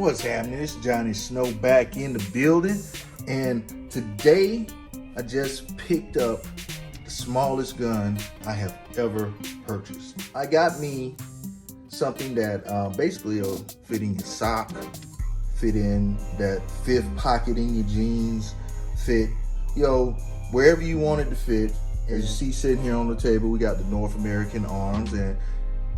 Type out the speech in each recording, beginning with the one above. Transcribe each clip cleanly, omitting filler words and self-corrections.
What's happening? It's Johnny Snow back in the building, and today I just picked up the smallest gun I have ever purchased. I got me something that basically will fit in your sock, fit in that fifth pocket in your jeans, fit, wherever you want it to fit. As you see sitting here on the table, we got the North American arms, and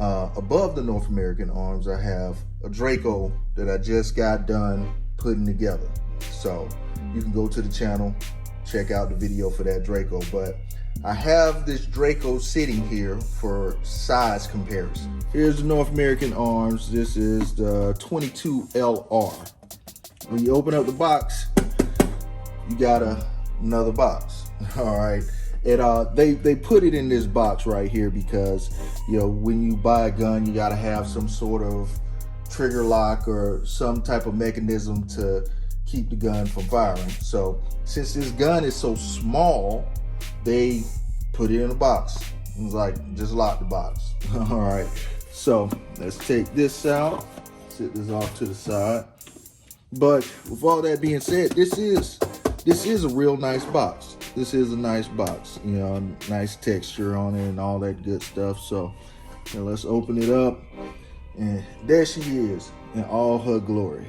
above the North American arms, I have a Draco that I just got done putting together. So you can go to the channel, check out the video for that Draco. But I have this Draco sitting here for size comparison. Here's the North American arms. This is the 22 LR. When you open up the box, you got another box. All right. They put it in this box right here because when you buy a gun, you got to have some sort of trigger lock or some type of mechanism to keep the gun from firing. So since this gun is so small, they put it in a box. It was like, just lock the box. All right, so let's take this out, set this off to the side. But with all that being said, this is a real nice box. This is a nice box, nice texture on it and all that good stuff. So let's open it up, and there she is in all her glory.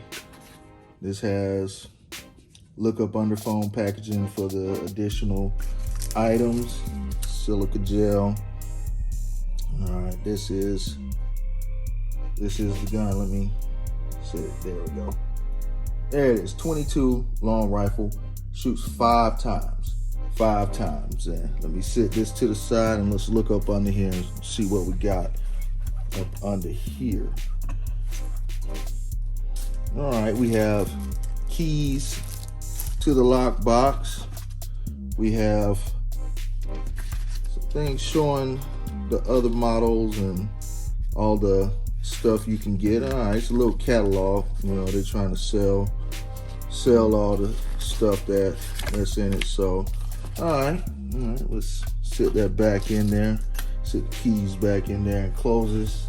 This has look up under phone packaging for the additional items, silica gel. All right, this is the gun. Let me see it. There we go. There it is. 22 long rifle, shoots 5 times. 5 times. And let me set this to the side and let's look up under here and see what we got up under here. All right, we have keys to the lock box. We have some things showing the other models and all the stuff you can get. All right, it's a little catalog. They're trying to sell all the stuff that's in it. So all right, let's sit that back in there, sit the keys back in there, and close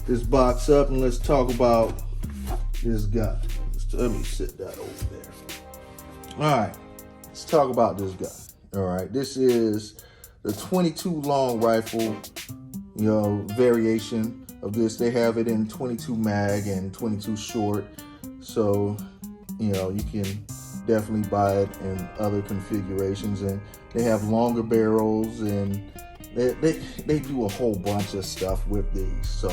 this box up, and let's talk about this gun. Let me sit that over there. All right, let's talk about this gun. All right, this is the 22 long rifle, variation of this. They have it in 22 mag and 22 short, so you can definitely buy it in other configurations, and they have longer barrels, and they do a whole bunch of stuff with these. So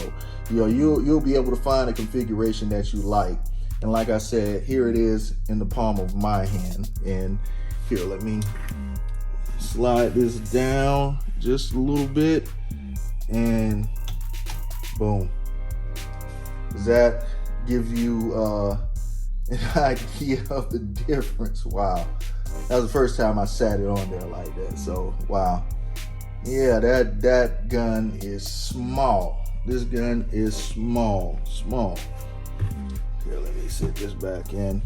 you'll be able to find a configuration that you like. And like I said, here it is in the palm of my hand. And here, let me slide this down just a little bit, and boom. Does that give you an idea of the difference? Wow, that was the first time I sat it on there like that. So wow, yeah, that gun is small. This gun is small. Here, let me set this back in.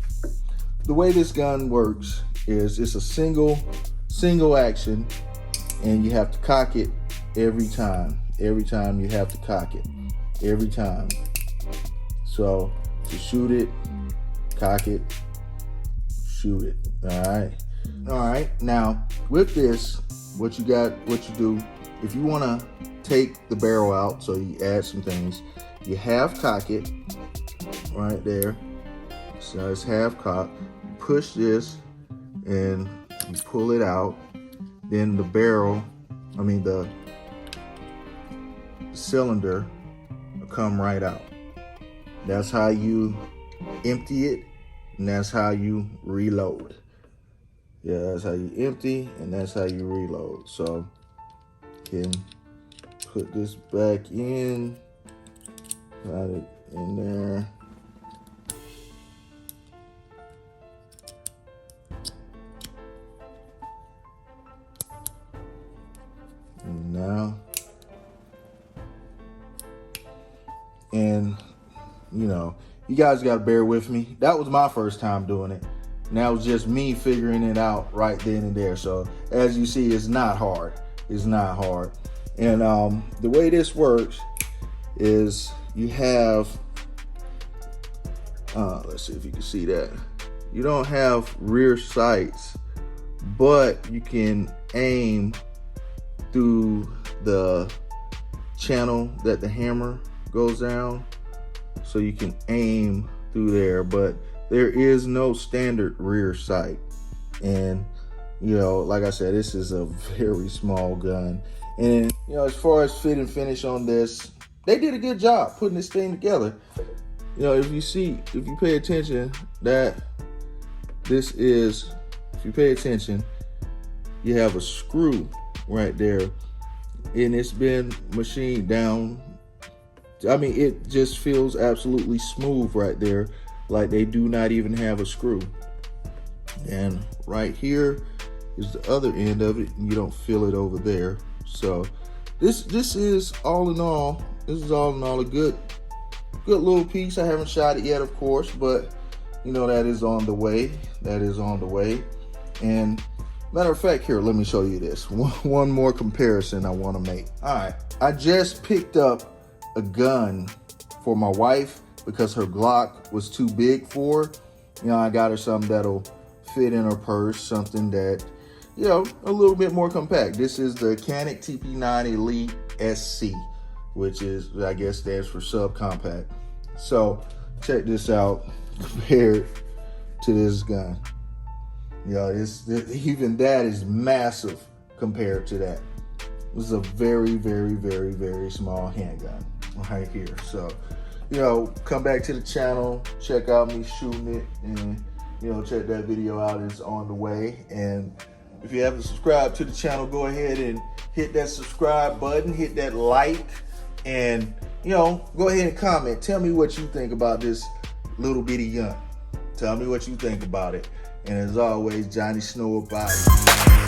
The way this gun works is it's a single action, and you have to cock it every time. Every time you have to cock it, every time. So to shoot it, cock it, shoot it. All right. Now with this, what you do, if you want to take the barrel out, so you add some things, you half cock it right there. So it's half cocked. Push this and you pull it out. Then the barrel, the cylinder will come right out. That's how you empty it, and that's how you reload. Yeah, that's how you empty, and that's how you reload. So you can put this back in, got it in there. And now, and you guys got to bear with me. That was my first time doing it. And that was just me figuring it out right then and there. So as you see, it's not hard. It's not hard. And the way this works is you have Let's see if you can see that. You don't have rear sights, but you can aim through the channel that the hammer goes down. So you can aim through there, but there is no standard rear sight. And, you know, like I said, this is a very small gun. And, you know, as far as fit and finish on this, they did a good job putting this thing together. You know, if you pay attention, that this is, if you pay attention, you have a screw right there, and it's been machined down. I mean, it just feels absolutely smooth right there, like they do not even have a screw. And right here is the other end of it, and you don't feel it over there. So this is all in all a good little piece. I haven't shot it yet, of course, but you know, that is on the way. That is on the way. And matter of fact, here, let me show you this. One more comparison I want to make. All right, I just picked up a gun for my wife because her Glock was too big for her. You know, I got her something that'll fit in her purse, something that, you know, a little bit more compact. This is the Canik TP9 Elite SC, which is, I guess, stands for subcompact. So check this out compared to this gun. You know, even that is massive compared to that. This is a very, very, very, very small handgun right here. So, you know, come back to the channel, check out me shooting it, and, you know, check that video out. It's on the way. And if you haven't subscribed to the channel, go ahead and hit that subscribe button, hit that like, and, you know, go ahead and comment. Tell me what you think about this little bitty gun. Tell me what you think about it. And as always, Johnny Snow about it.